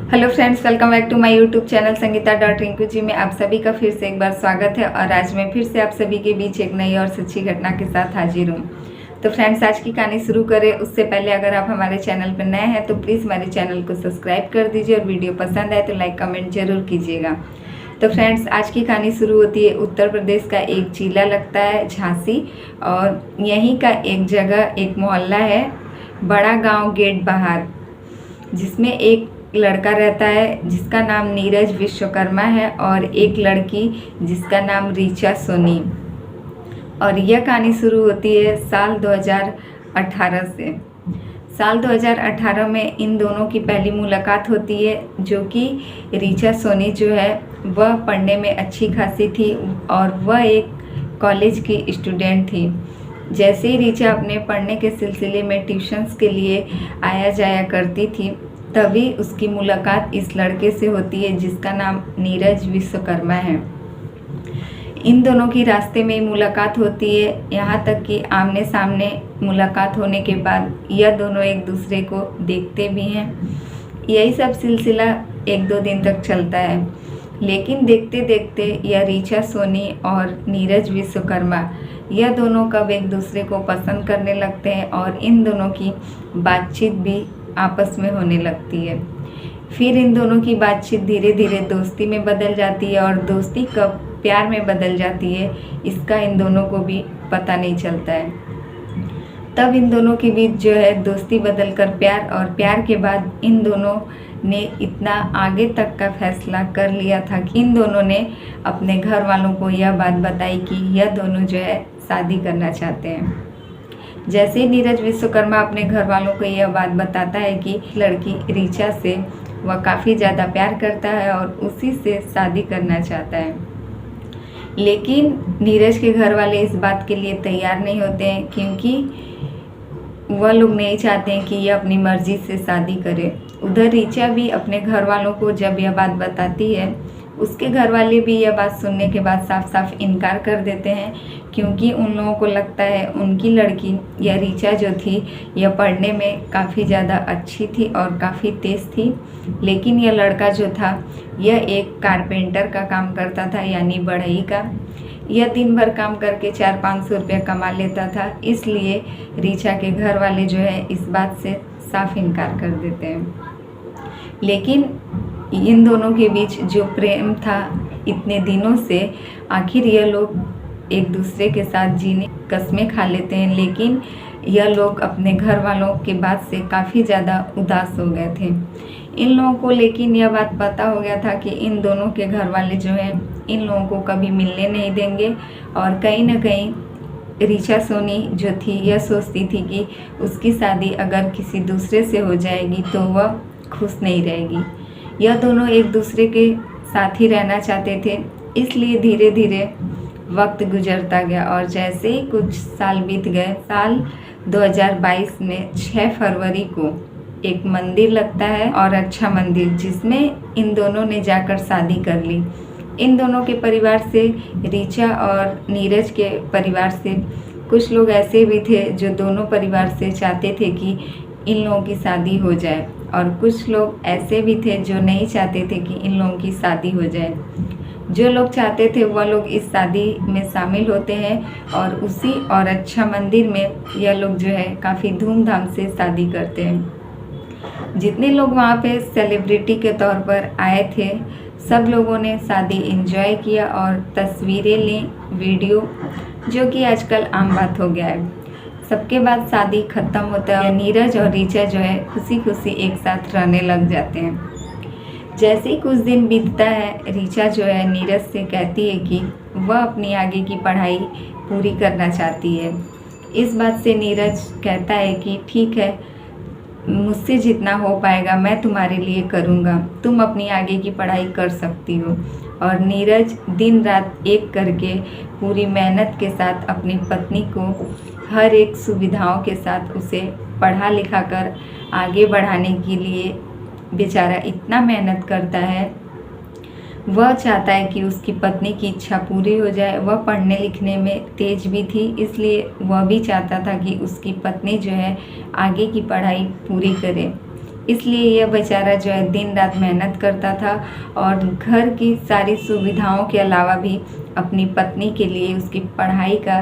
Hello friends, welcome back to my YouTube channel Sangeeta dot Rinku ji में आप सभी का फिर से एक बार स्वागत है। और आज मैं फिर से आप सभी के बीच एक नई और सच्ची घटना के साथ हाजिर हूँ। तो फ्रेंड्स, आज की कहानी शुरू करें उससे पहले अगर आप हमारे चैनल पर नए हैं तो प्लीज़ हमारे चैनल को सब्सक्राइब कर दीजिए और वीडियो पसंद आए तो लाइक कमेंट जरूर कीजिएगा। तो फ्रेंड्स, आज की कहानी शुरू होती है उत्तर प्रदेश का एक जिला लगता है झांसी, और यहीं का एक जगह एक मोहल्ला है बड़ा गाँव गेट बाहर, जिसमें एक लड़का रहता है जिसका नाम नीरज विश्वकर्मा है और एक लड़की जिसका नाम ऋचा सोनी। और यह कहानी शुरू होती है साल 2018 से। साल 2018 में इन दोनों की पहली मुलाकात होती है, जो कि ऋचा सोनी जो है वह पढ़ने में अच्छी खासी थी और वह एक कॉलेज की स्टूडेंट थी। जैसे ही ऋचा अपने पढ़ने के सिलसिले में ट्यूशन्स के लिए आया जाया करती थी, तभी उसकी मुलाकात इस लड़के से होती है जिसका नाम नीरज विश्वकर्मा है। इन दोनों की रास्ते में मुलाकात होती है, यहाँ तक कि आमने सामने मुलाकात होने के बाद यह दोनों एक दूसरे को देखते भी हैं। यही सब सिलसिला 1-2 दिन तक चलता है, लेकिन देखते देखते यह ऋचा सोनी और नीरज विश्वकर्मा यह दोनों कब एक दूसरे को पसंद करने लगते हैं और इन दोनों की बातचीत भी आपस में होने लगती है। फिर इन दोनों की बातचीत धीरे धीरे दोस्ती में बदल जाती है और दोस्ती कब प्यार में बदल जाती है इसका इन दोनों को भी पता नहीं चलता है। तब इन दोनों के बीच जो है दोस्ती बदल कर प्यार, और प्यार के बाद इन दोनों ने इतना आगे तक का फैसला कर लिया था कि इन दोनों ने अपने घर वालों को यह बात बताई कि यह दोनों जो है शादी करना चाहते हैं। जैसे ही नीरज विश्वकर्मा अपने घर वालों को यह बात बताता है कि लड़की ऋचा से वह काफ़ी ज़्यादा प्यार करता है और उसी से शादी करना चाहता है, लेकिन नीरज के घर वाले इस बात के लिए तैयार नहीं होते हैं, क्योंकि वह लोग नहीं चाहते हैं कि यह अपनी मर्ज़ी से शादी करे। उधर ऋचा भी अपने घर वालों को जब यह बात बताती है, उसके घर वाले भी यह बात सुनने के बाद साफ साफ इनकार कर देते हैं, क्योंकि उन लोगों को लगता है उनकी लड़की या ऋचा जो थी यह पढ़ने में काफ़ी ज़्यादा अच्छी थी और काफ़ी तेज़ थी, लेकिन यह लड़का जो था यह एक कारपेंटर का काम करता था, यानी बढ़ई का। यह दिन भर काम करके 400-500 रुपया कमा लेता था, इसलिए ऋचा के घर वाले जो है इस बात से साफ इनकार कर देते हैं। लेकिन इन दोनों के बीच जो प्रेम था इतने दिनों से, आखिर यह लोग एक दूसरे के साथ जीने कस्में खा लेते हैं, लेकिन यह लोग अपने घर वालों के बात से काफ़ी ज़्यादा उदास हो गए थे। इन लोगों को लेकिन यह बात पता हो गया था कि इन दोनों के घर वाले जो हैं इन लोगों को कभी मिलने नहीं देंगे, और कहीं ना कहीं ऋचा सोनी जो थी यह सोचती थी कि उसकी शादी अगर किसी दूसरे से हो जाएगी तो वह खुश नहीं रहेगी। यह दोनों एक दूसरे के साथ ही रहना चाहते थे, इसलिए धीरे धीरे वक्त गुजरता गया और जैसे ही कुछ साल बीत गए, साल 2022 में 6 फरवरी को एक मंदिर लगता है, और अच्छा मंदिर, जिसमें इन दोनों ने जाकर शादी कर ली। इन दोनों के परिवार से, ऋचा और नीरज के परिवार से कुछ लोग ऐसे भी थे जो दोनों परिवार से चाहते थे कि इन लोगों की शादी हो जाए, और कुछ लोग ऐसे भी थे जो नहीं चाहते थे कि इन लोगों की शादी हो जाए। जो लोग चाहते थे वह लोग इस शादी में शामिल होते हैं, और उसी और अच्छा मंदिर में यह लोग जो है काफ़ी धूमधाम से शादी करते हैं। जितने लोग वहाँ पे सेलिब्रिटी के तौर पर आए थे, सब लोगों ने शादी एंजॉय किया और तस्वीरें ली, वीडियो, जो कि आजकल आम बात हो गया है। सबके बाद शादी ख़त्म होता है, नीरज और ऋचा जो है खुशी खुशी एक साथ रहने लग जाते हैं। जैसे ही कुछ दिन बीतता है, ऋचा जो है नीरज से कहती है कि वह अपनी आगे की पढ़ाई पूरी करना चाहती है। इस बात से नीरज कहता है कि ठीक है, मुझसे जितना हो पाएगा मैं तुम्हारे लिए करूँगा, तुम अपनी आगे की पढ़ाई कर सकती हो। और नीरज दिन रात एक करके पूरी मेहनत के साथ अपनी पत्नी को हर एक सुविधाओं के साथ उसे पढ़ा लिखा कर आगे बढ़ाने के लिए बेचारा इतना मेहनत करता है। वह चाहता है कि उसकी पत्नी की इच्छा पूरी हो जाए। वह पढ़ने लिखने में तेज भी थी, इसलिए वह भी चाहता था कि उसकी पत्नी जो है आगे की पढ़ाई पूरी करे। इसलिए यह बेचारा जो है दिन रात मेहनत करता था और घर की सारी सुविधाओं के अलावा भी अपनी पत्नी के लिए उसकी पढ़ाई का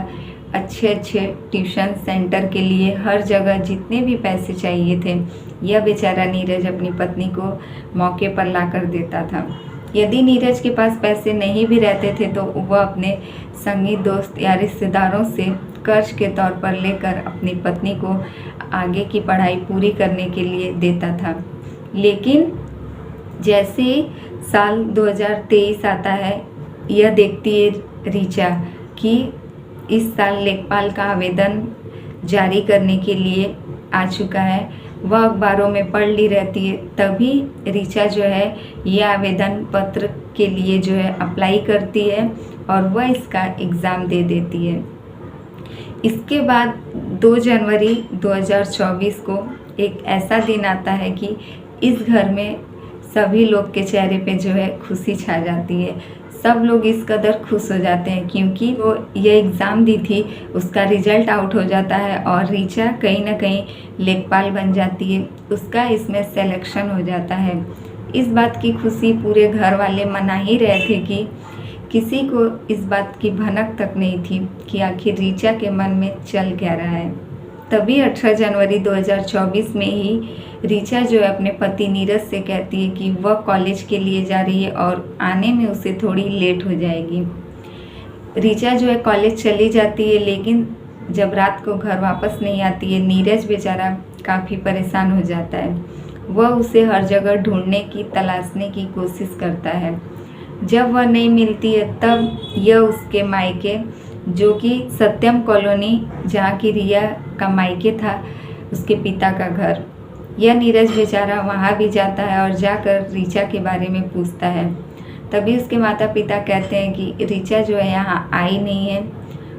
अच्छे अच्छे ट्यूशन सेंटर के लिए हर जगह जितने भी पैसे चाहिए थे यह बेचारा नीरज अपनी पत्नी को मौके पर ला कर देता था। यदि नीरज के पास पैसे नहीं भी रहते थे तो वह अपने संगी दोस्त या रिश्तेदारों से कर्ज के तौर पर लेकर अपनी पत्नी को आगे की पढ़ाई पूरी करने के लिए देता था। लेकिन जैसे ही साल 2023 आता है, यह देखती है ऋचा कि इस साल लेखपाल का आवेदन जारी करने के लिए आ चुका है। वह अखबारों में पढ़ ली रहती है, तभी ऋचा जो है ये आवेदन पत्र के लिए जो है अप्लाई करती है और वह इसका एग्ज़ाम दे देती है। इसके बाद 2 जनवरी 2024 को एक ऐसा दिन आता है कि इस घर में सभी लोग के चेहरे पे जो है खुशी छा जाती है। सब लोग इस कदर खुश हो जाते हैं क्योंकि वो ये एग्ज़ाम दी थी, उसका रिजल्ट आउट हो जाता है और ऋचा कहीं ना कहीं लेखपाल बन जाती है, उसका इसमें सिलेक्शन हो जाता है। इस बात की खुशी पूरे घर वाले मना ही रहे थे कि किसी को इस बात की भनक तक नहीं थी कि आखिर ऋचा के मन में चल क्या रहा है। तभी 18 जनवरी 2024 में ही ऋचा जो है अपने पति नीरज से कहती है कि वह कॉलेज के लिए जा रही है और आने में उसे थोड़ी लेट हो जाएगी। ऋचा जो है कॉलेज चली जाती है, लेकिन जब रात को घर वापस नहीं आती है, नीरज बेचारा काफ़ी परेशान हो जाता है। वह उसे हर जगह ढूंढने की तलाशने की कोशिश करता है। जब वह नहीं मिलती है तब यह उसके मायके, जो कि सत्यम कॉलोनी जहाँ की रिया का मायके था, उसके पिता का घर, यह नीरज बेचारा वहाँ भी जाता है और जाकर ऋचा के बारे में पूछता है। तभी उसके माता पिता कहते हैं कि ऋचा जो है यहाँ आई नहीं है।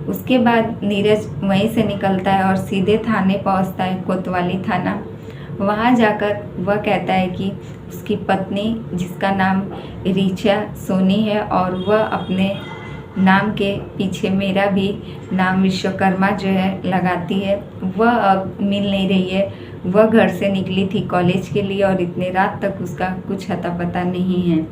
उसके बाद नीरज वहीं से निकलता है और सीधे थाने पहुँचता है, कोतवाली थाना। वहाँ जाकर वह कहता है कि उसकी पत्नी, जिसका नाम ऋचा सोनी है और वह अपने नाम के पीछे मेरा भी नाम विश्वकर्मा जो है लगाती है, वह अब मिल नहीं रही है। वह घर से निकली थी कॉलेज के लिए और इतने रात तक उसका कुछ अता पता नहीं है।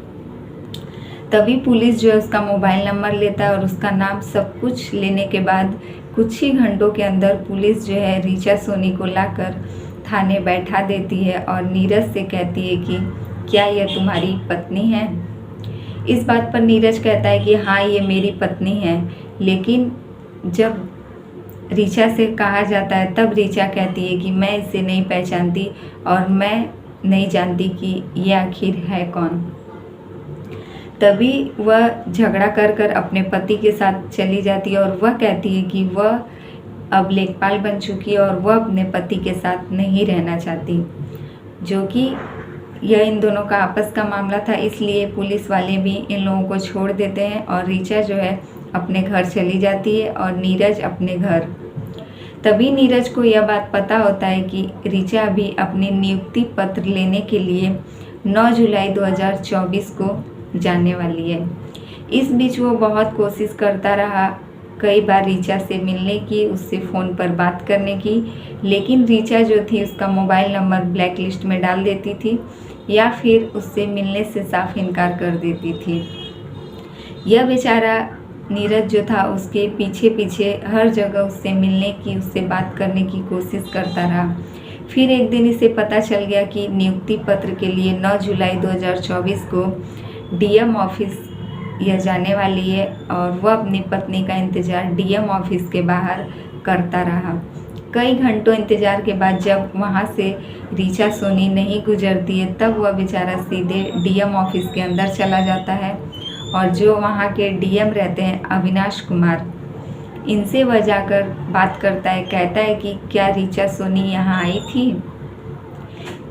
तभी पुलिस जो है उसका मोबाइल नंबर लेता है और उसका नाम सब कुछ लेने के बाद कुछ ही घंटों के अंदर पुलिस जो है ऋचा सोनी को लाकर थाने बैठा देती है और नीरज से कहती है कि क्या यह तुम्हारी पत्नी है। इस बात पर नीरज कहता है कि हाँ, ये मेरी पत्नी है। लेकिन जब ऋचा से कहा जाता है तब ऋचा कहती है कि मैं इसे नहीं पहचानती और मैं नहीं जानती कि ये आखिर है कौन। तभी वह झगड़ा कर अपने पति के साथ चली जाती है और वह कहती है कि वह अब लेखपाल बन चुकी है और वह अपने पति के साथ नहीं रहना चाहती, जो कि यह इन दोनों का आपस का मामला था। इसलिए पुलिस वाले भी इन लोगों को छोड़ देते हैं और ऋचा जो है अपने घर चली जाती है और नीरज अपने घर। तभी नीरज को यह बात पता होता है कि ऋचा भी अपनी नियुक्ति पत्र लेने के लिए 9 जुलाई 2024 को जाने वाली है। इस बीच वो बहुत कोशिश करता रहा कई बार ऋचा से मिलने की, उससे फ़ोन पर बात करने की, लेकिन ऋचा जो थी उसका मोबाइल नंबर ब्लैक लिस्ट में डाल देती थी या फिर उससे मिलने से साफ इनकार कर देती थी। यह बेचारा नीरज जो था उसके पीछे पीछे हर जगह उससे मिलने की, उससे बात करने की कोशिश करता रहा। फिर एक दिन इसे पता चल गया कि नियुक्ति पत्र के लिए 9 जुलाई 2024 को डीएम ऑफिस यह जाने वाली है और वह अपनी पत्नी का इंतज़ार डीएम ऑफिस के बाहर करता रहा। कई घंटों इंतज़ार के बाद जब वहां से ऋचा सोनी नहीं गुजरती है तब वह बेचारा सीधे डीएम ऑफिस के अंदर चला जाता है और जो वहां के डीएम रहते हैं अविनाश कुमार, इनसे वह जाकर बात करता है। कहता है कि क्या ऋचा सोनी यहाँ आई थी।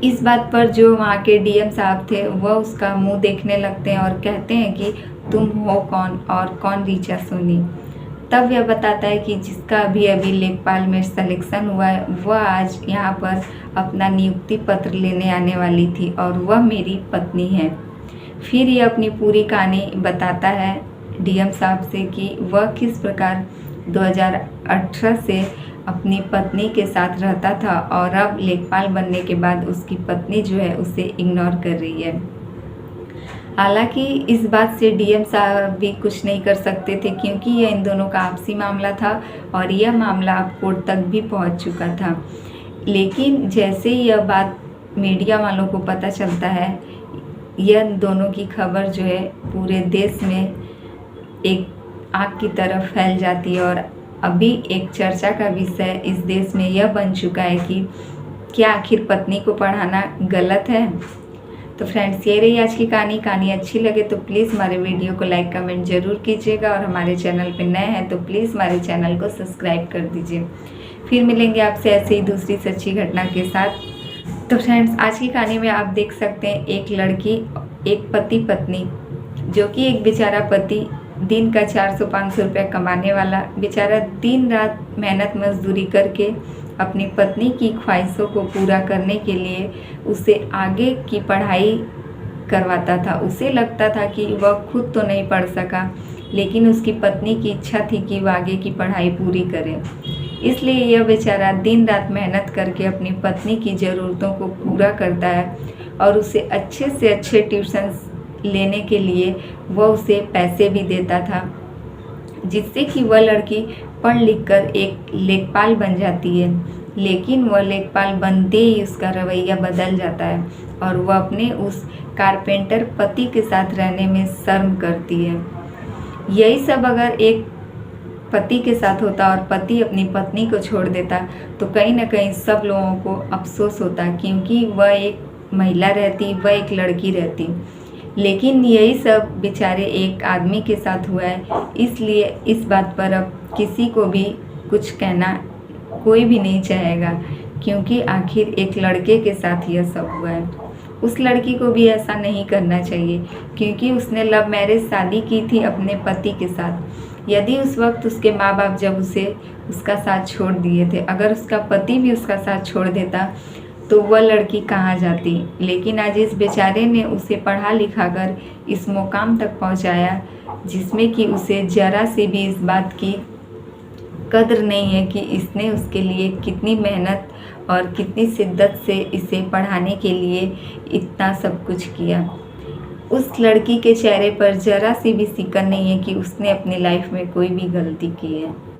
इस बात पर जो वहाँ के डीएम साहब थे वह उसका मुंह देखने लगते हैं और कहते हैं कि तुम हो कौन और कौन ऋचा सोनी। तब यह बताता है कि जिसका अभी अभी लेखपाल में सिलेक्शन हुआ है वह आज यहाँ पर अपना नियुक्ति पत्र लेने आने वाली थी और वह मेरी पत्नी है। फिर यह अपनी पूरी कहानी बताता है डीएम साहब से कि वह किस प्रकार 2018 से अपनी पत्नी के साथ रहता था और अब लेखपाल बनने के बाद उसकी पत्नी जो है उसे इग्नोर कर रही है। हालांकि इस बात से डीएम साहब भी कुछ नहीं कर सकते थे क्योंकि यह इन दोनों का आपसी मामला था और यह मामला अब कोर्ट तक भी पहुंच चुका था। लेकिन जैसे ही यह बात मीडिया वालों को पता चलता है, यह दोनों की खबर जो है पूरे देश में एक आग की तरफ फैल जाती है और अभी एक चर्चा का विषय इस देश में यह बन चुका है कि क्या आखिर पत्नी को पढ़ाना गलत है। तो फ्रेंड्स, ये रही आज की कहानी अच्छी लगे तो प्लीज़ हमारे वीडियो को लाइक कमेंट ज़रूर कीजिएगा और हमारे चैनल पर नए हैं तो प्लीज़ हमारे चैनल को सब्सक्राइब कर दीजिए। फिर मिलेंगे आपसे ऐसे ही दूसरी सच्ची घटना के साथ। तो फ्रेंड्स, आज की कहानी में आप देख सकते हैं एक लड़की, एक पति पत्नी, जो कि एक बेचारा पति दिन का 400-500 रुपये कमाने वाला बेचारा दिन रात मेहनत मजदूरी करके अपनी पत्नी की ख्वाहिशों को पूरा करने के लिए उसे आगे की पढ़ाई करवाता था। उसे लगता था कि वह खुद तो नहीं पढ़ सका, लेकिन उसकी पत्नी की इच्छा थी कि वह आगे की पढ़ाई पूरी करे। इसलिए यह बेचारा दिन रात मेहनत करके अपनी पत्नी की ज़रूरतों को पूरा करता है और उसे अच्छे से अच्छे ट्यूशन्स लेने के लिए वह उसे पैसे भी देता था, जिससे कि वह लड़की पढ़ लिख कर एक लेखपाल बन जाती है। लेकिन वह लेखपाल बनते ही उसका रवैया बदल जाता है और वह अपने उस कारपेंटर पति के साथ रहने में शर्म करती है। यही सब अगर एक पति के साथ होता और पति अपनी पत्नी को छोड़ देता तो कहीं ना कहीं सब लोगों को अफसोस होता, क्योंकि वह एक महिला रहती, वह एक लड़की रहती। लेकिन यही सब बेचारे एक आदमी के साथ हुआ है, इसलिए इस बात पर अब किसी को भी कुछ कहना कोई भी नहीं चाहेगा, क्योंकि आखिर एक लड़के के साथ यह सब हुआ है। उस लड़की को भी ऐसा नहीं करना चाहिए, क्योंकि उसने लव मैरिज शादी की थी अपने पति के साथ। यदि उस वक्त उसके माँ बाप जब उसे उसका साथ छोड़ दिए थे, अगर उसका पति भी उसका साथ छोड़ देता तो वह लड़की कहाँ जाती। लेकिन आज इस बेचारे ने उसे पढ़ा लिखा कर इस मुकाम तक पहुँचाया, जिसमें कि उसे ज़रा से भी इस बात की कद्र नहीं है कि इसने उसके लिए कितनी मेहनत और कितनी शिद्दत से इसे पढ़ाने के लिए इतना सब कुछ किया। उस लड़की के चेहरे पर ज़रा सी भी सिकन नहीं है कि उसने अपनी लाइफ में कोई भी गलती की है।